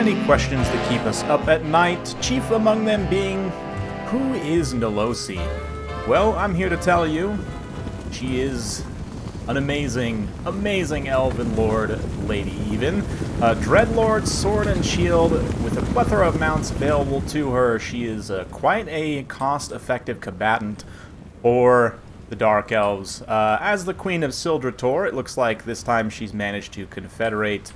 many questions that keep us up at night, chief among them being, who is NELOSI? Well, I'm here to tell you, she is an amazing, amazing elven lord lady even. Dreadlord, sword and shield, with a plethora of mounts available to her. She is quite a cost-effective combatant for the Dark Elves. As the Queen of Sildrator, it looks like this time she's managed to confederate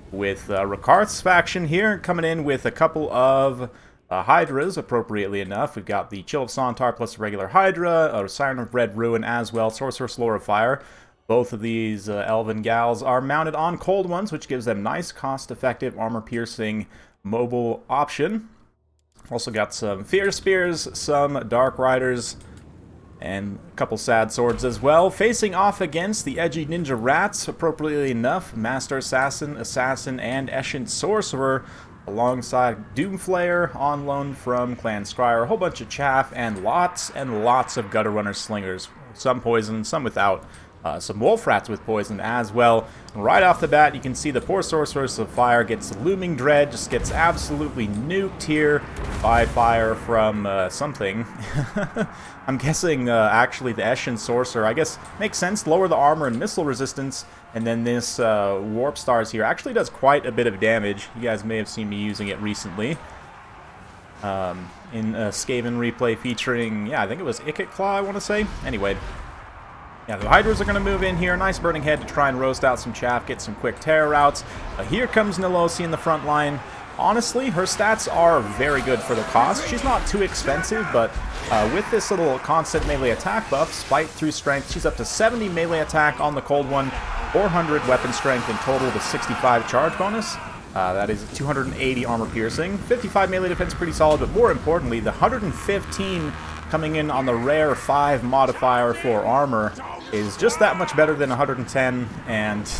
with Rakarth's faction here, coming in with a couple of Hydras, appropriately enough. We've got the Chill of Sontar plus a regular Hydra, a Siren of Red Ruin as well, Sorceress Lore of Fire. Both of these elven gals are mounted on Cold Ones, which gives them nice, cost-effective, armor-piercing, mobile option. Also got some Fear Spears, some Dark Riders, and a couple Sad Swords as well. Facing off against the edgy Ninja Rats, appropriately enough, Master Assassin, Assassin, and Escient Sorcerer, alongside Doomflayer, on loan from Clan Scryer, a whole bunch of chaff, and lots of Gutter Runner Slingers. Some poison, some without. Some Wolf Rats with poison as well. And right off the bat, you can see the poor Sorceress of Fire gets Looming Dread, just gets absolutely nuked here by fire from something. I'm guessing actually the Escient Sorcerer. I guess makes sense, lower the armor and missile resistance, and then this Warp Stars here actually does quite a bit of damage. You guys may have seen me using it recently. In a Skaven replay featuring, yeah, I think it was Ikit Claw, I want to say. Anyway. Yeah, the Hydras are going to move in here. Nice Burning Head to try and roast out some chaff, get some quick terror routes. Here comes NELOSI in the front line. Honestly, her stats are very good for the cost. She's not too expensive, but with this little constant melee attack buff, Spite through Strength, she's up to 70 melee attack on the Cold One, 400 weapon strength in total with 65 charge bonus. That is 280 armor piercing. 55 melee defense, pretty solid, but more importantly, the 115 coming in on the rare 5 modifier for armor is just that much better than 110, and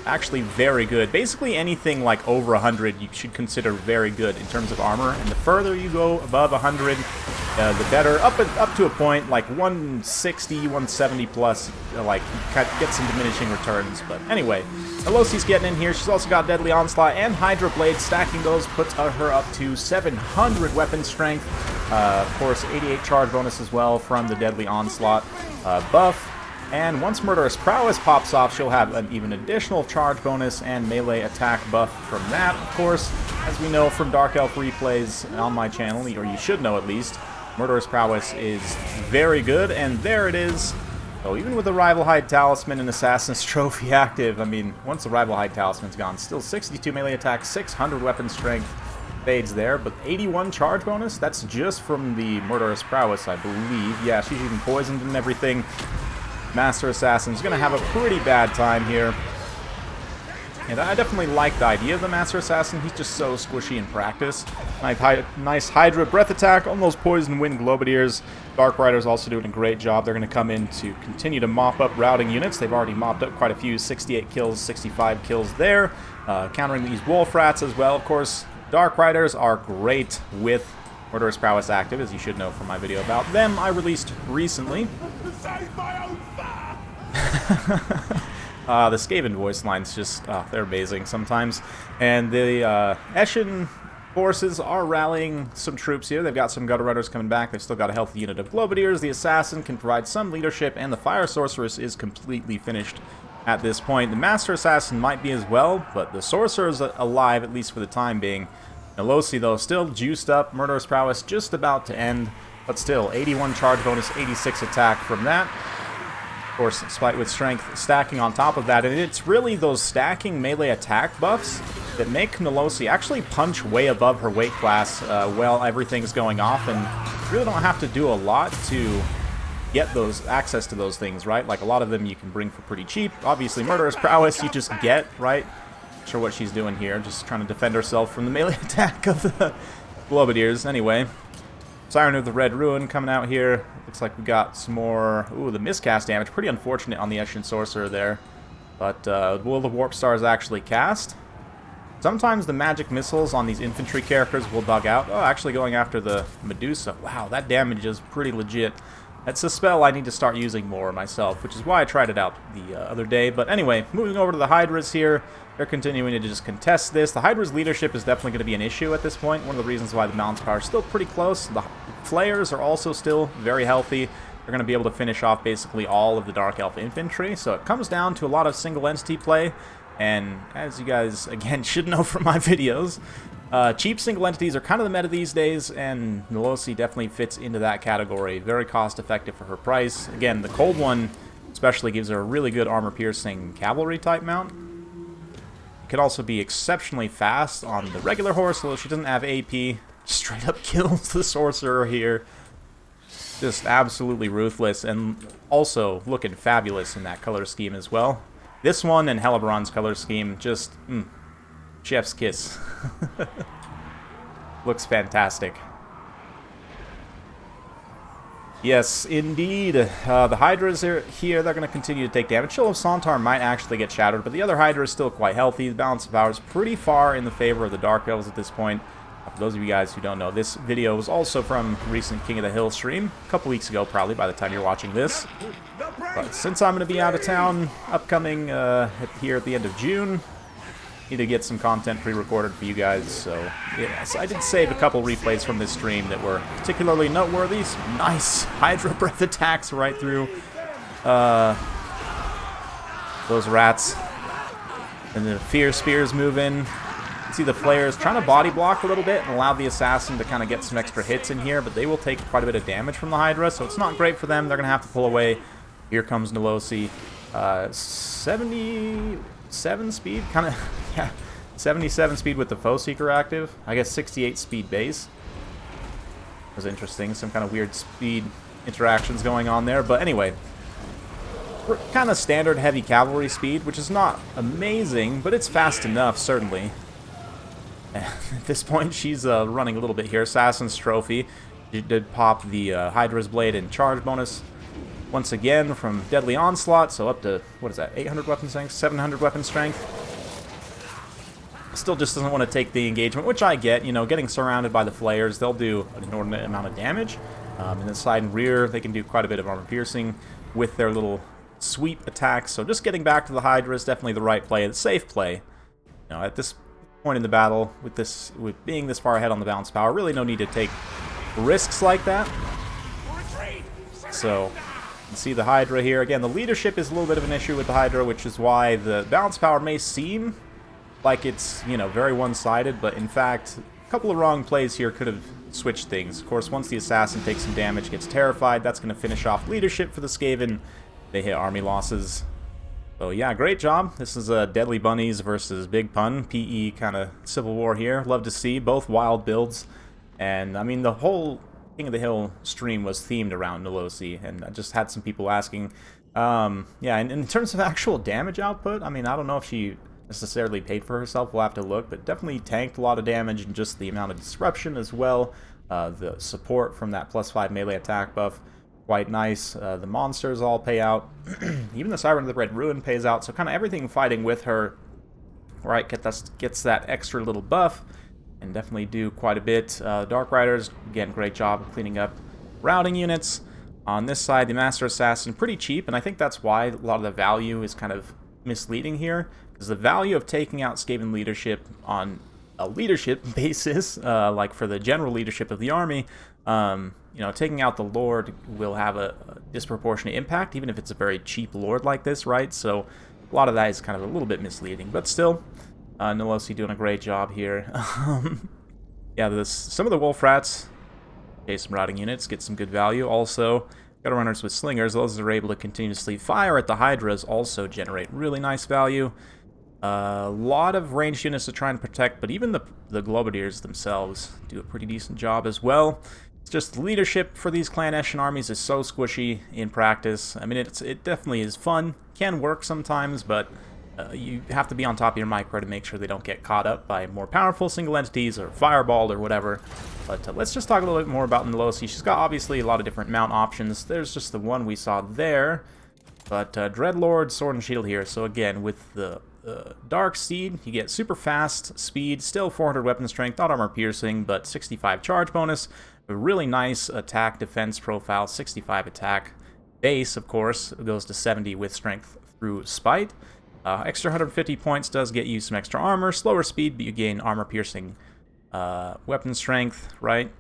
actually very good. Basically anything like over 100 you should consider very good in terms of armor, and the further you go above 100, the better. Up to a point, like 160, 170 plus, like, get some diminishing returns. But anyway, NELOSI's getting in here. She's also got Deadly Onslaught and Hydra Blade. Stacking those puts her up to 700 weapon strength. Of course, 88 charge bonus as well from the Deadly Onslaught buff. And once Murderous Prowess pops off, she'll have an even additional charge bonus and melee attack buff from that. Of course, as we know from Dark Elf replays on my channel, or you should know at least, Murderous Prowess is very good, and there it is. So even with the Rival Hide Talisman and Assassin's Trophy active, I mean, once the Rival Hide Talisman's gone, still 62 melee attack, 600 weapon strength fades there, but 81 charge bonus, that's just from the Murderous Prowess, I believe. Yeah, she's even poisoned and everything. Master Assassin's going to have a pretty bad time here. And I definitely like the idea of the Master Assassin. He's just so squishy in practice. Nice Hydra Breath Attack on those Poison Wind Globadiers. Dark Riders also doing a great job. They're going to come in to continue to mop up routing units. They've already mopped up quite a few. 68 kills, 65 kills there. Countering these Wolf Rats as well. Of course, Dark Riders are great with Murderous Prowess active, as you should know from my video about them I released recently. The Skaven voice lines just, they're amazing sometimes. And the Escient forces are rallying some troops here. They've got some Gutter Runners coming back. They've still got a healthy unit of Globadiers. The Assassin can provide some leadership, and the Fire Sorceress is completely finished at this point. The Master Assassin might be as well, but the Sorcerer is alive, at least for the time being. NELOSI, though, still juiced up. Murderous Prowess just about to end, but still, 81 charge bonus, 86 attack from that. Of course, Spite with Strength stacking on top of that, and it's really those stacking melee attack buffs that make NELOSI actually punch way above her weight class while everything's going off, and you really don't have to do a lot to get those access to those things, right? Like, a lot of them you can bring for pretty cheap. Obviously, Murderous Prowess you just get, right? Not sure what she's doing here, just trying to defend herself from the melee attack of the Globadiers. Anyway, Siren of the Red Ruin coming out here. Looks like we got some more... Ooh, the miscast damage. Pretty unfortunate on the Escient Sorcerer there. But will the Warp Stars actually cast? Sometimes the magic missiles on these infantry characters will bug out. Oh, actually going after the Medusa. Wow, that damage is pretty legit. That's a spell I need to start using more myself, which is why I tried it out the other day. But anyway, moving over to the Hydras here. They're continuing to just contest this. The Hydra's leadership is definitely going to be an issue at this point. One of the reasons why the balance power is still pretty close. The Flayers are also still very healthy. They're going to be able to finish off basically all of the Dark Elf infantry. So it comes down to a lot of single entity play. And as you guys, again, should know from my videos, cheap single entities are kind of the meta these days, and NELOSI definitely fits into that category. Very cost-effective for her price. Again, the Cold One especially gives her a really good armor-piercing cavalry-type mount. It could also be exceptionally fast on the regular horse, although she doesn't have AP. Straight up kills the sorcerer here. Just absolutely ruthless, and also looking fabulous in that color scheme as well. This one and Hellebron's color scheme, just, chef's kiss. Looks fantastic. Yes, indeed. The Hydras are here. They're going to continue to take damage. Chill of Sontar might actually get shattered, but the other Hydra is still quite healthy. The balance of power is pretty far in the favor of the Dark Elves at this point. For those of you guys who don't know, this video was also from recent King of the Hill stream. A couple weeks ago, probably, by the time you're watching this. But since I'm going to be out of town upcoming here at the end of June, need to get some content pre-recorded for you guys. So, yes, I did save a couple replays from this stream that were particularly noteworthy. Some nice Hydra Breath attacks right through those rats. And the Fear Spears move in. See the Flayers trying to body block a little bit and allow the Assassin to kind of get some extra hits in here, but they will take quite a bit of damage from the Hydra, so it's not great for them. They're going to have to pull away. Here comes NELOSI. 77 speed? Kind of, yeah. 77 speed with the Foe Seeker active. I guess 68 speed base. Was interesting. Some kind of weird speed interactions going on there, but anyway. We're kind of standard heavy cavalry speed, which is not amazing, but it's fast enough, certainly. At this point, she's running a little bit here. Assassin's Trophy. She did pop the Hydra's Blade and charge bonus once again from Deadly Onslaught, so up to, what is that, 800 weapon strength, 700 weapon strength. Still just doesn't want to take the engagement, which I get. You know, getting surrounded by the Flayers, they'll do an inordinate amount of damage. In the side and rear, they can do quite a bit of armor piercing with their little sweep attacks. So just getting back to the Hydra is definitely the right play, the safe play. You know, at this point in the battle, with being this far ahead on the balance power, really no need to take risks like that. So, you can see the Hydra here. Again, the leadership is a little bit of an issue with the Hydra, which is why the balance power may seem like it's, you know, very one-sided, but in fact, a couple of wrong plays here could have switched things. Of course, once the Assassin takes some damage, gets terrified, that's going to finish off leadership for the Skaven. They hit army losses. So yeah, great job. This is Deadly Bunnies versus Big Pun, PE kind of civil war here. Love to see both wild builds, and I mean the whole King of the Hill stream was themed around NELOSI, and I just had some people asking. Yeah, and in terms of actual damage output, I mean I don't know if she necessarily paid for herself. We'll have to look, but definitely tanked a lot of damage and just the amount of disruption as well. The support from that +5 melee attack buff. Quite nice. The monsters all pay out. Even the Siren of the Red Ruin pays out. So kind of everything fighting with her, right, gets that extra little buff, and definitely do quite a bit. Dark Riders, again, great job of cleaning up routing units. On this side, the Master Assassin, pretty cheap, and I think that's why a lot of the value is kind of misleading here, because the value of taking out Skaven leadership on a leadership basis, like for the general leadership of the army, you know, taking out the Lord will have a disproportionate impact, even if it's a very cheap Lord like this, right? So a lot of that is kind of a little bit misleading, but still, NELOSI doing a great job here. Yeah, some of the Wolf Rats, okay, some routing units, get some good value. Also, Gutter Runners with Slingers, those that are able to continuously fire at the Hydras also generate really nice value. A lot of ranged units to try and protect, but even the Globadiers themselves do a pretty decent job as well. It's just the leadership for these Clan Eshin armies is so squishy in practice. I mean, it definitely is fun, can work sometimes, but you have to be on top of your micro to make sure they don't get caught up by more powerful single entities or fireball or whatever. But let's just talk a little bit more about NELOSI. She's got obviously a lot of different mount options. There's just the one we saw there, but Dreadlord, Sword and Shield here. So again, with the Dark Seed, you get super fast speed, still 400 weapon strength, not armor piercing, but 65 charge bonus. A really nice attack defense profile, 65 attack base, of course. It goes to 70 with strength through spite. Extra 150 points does get you some extra armor, slower speed, but you gain armor-piercing weapon strength, right?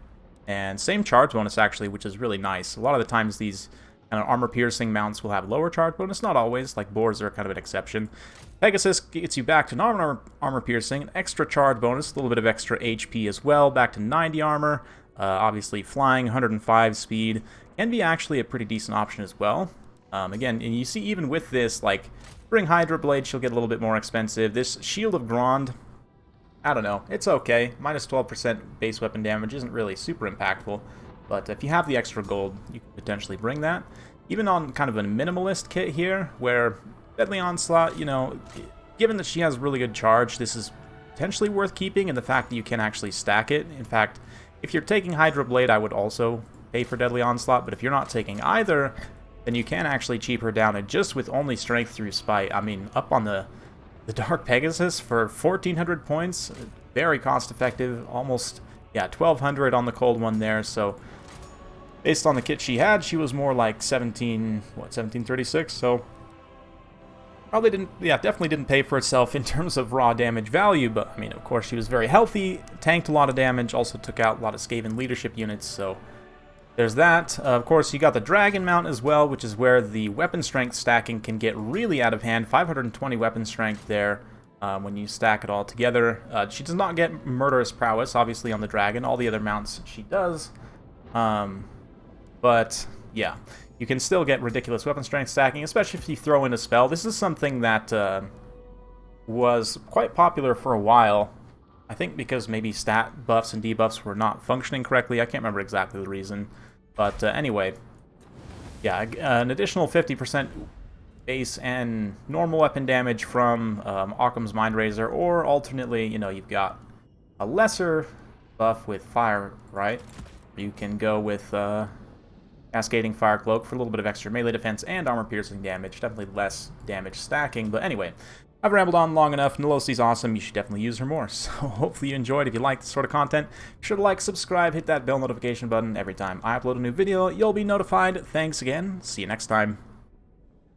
And same charge bonus, actually, which is really nice. A lot of the times these kind of armor-piercing mounts will have lower charge bonus, not always, like boars are kind of an exception. Pegasus gets you back to non-armor-piercing, an extra charge bonus, a little bit of extra HP as well, back to 90 armor. Obviously, flying, 105 speed, can be actually a pretty decent option as well. Again, and you see even with this, like, Bring Hydra Blade, she'll get a little bit more expensive. This Shield of Grond, I don't know, it's okay. Minus 12% base weapon damage isn't really super impactful, but if you have the extra gold, you can potentially bring that. Even on kind of a minimalist kit here, where Deadly Onslaught, you know, given that she has really good charge, this is potentially worth keeping, and the fact that you can actually stack it. In fact, if you're taking Hydra Blade, I would also pay for Deadly Onslaught, but if you're not taking either, then you can actually cheap her down, and just with only Strength through Spite, I mean, up on the Dark Pegasus for 1,400 points, very cost-effective, almost, yeah, 1,200 on the cold one there, so based on the kit she had, she was more like 1736, so probably didn't, yeah, definitely didn't pay for itself in terms of raw damage value, but, I mean, of course, she was very healthy, tanked a lot of damage, also took out a lot of Skaven leadership units, so there's that. Of course, you got the Dragon Mount as well, which is where the weapon strength stacking can get really out of hand. 520 weapon strength there when you stack it all together. She does not get Murderous Prowess, obviously, on the Dragon. All the other mounts she does. But, yeah, you can still get ridiculous weapon strength stacking, especially if you throw in a spell. This is something that was quite popular for a while. I think because maybe stat buffs and debuffs were not functioning correctly. I can't remember exactly the reason. But anyway, yeah, an additional 50% base and normal weapon damage from Occam's Mindrazor, or alternately, you know, you've got a lesser buff with Fire, right? You can go with Cascading Fire Cloak for a little bit of extra melee defense and armor-piercing damage. Definitely less damage stacking, but anyway, I've rambled on long enough. NELOSI's awesome. You should definitely use her more. So hopefully you enjoyed. If you like this sort of content, be sure to like, subscribe, hit that bell notification button. Every time I upload a new video, you'll be notified. Thanks again. See you next time.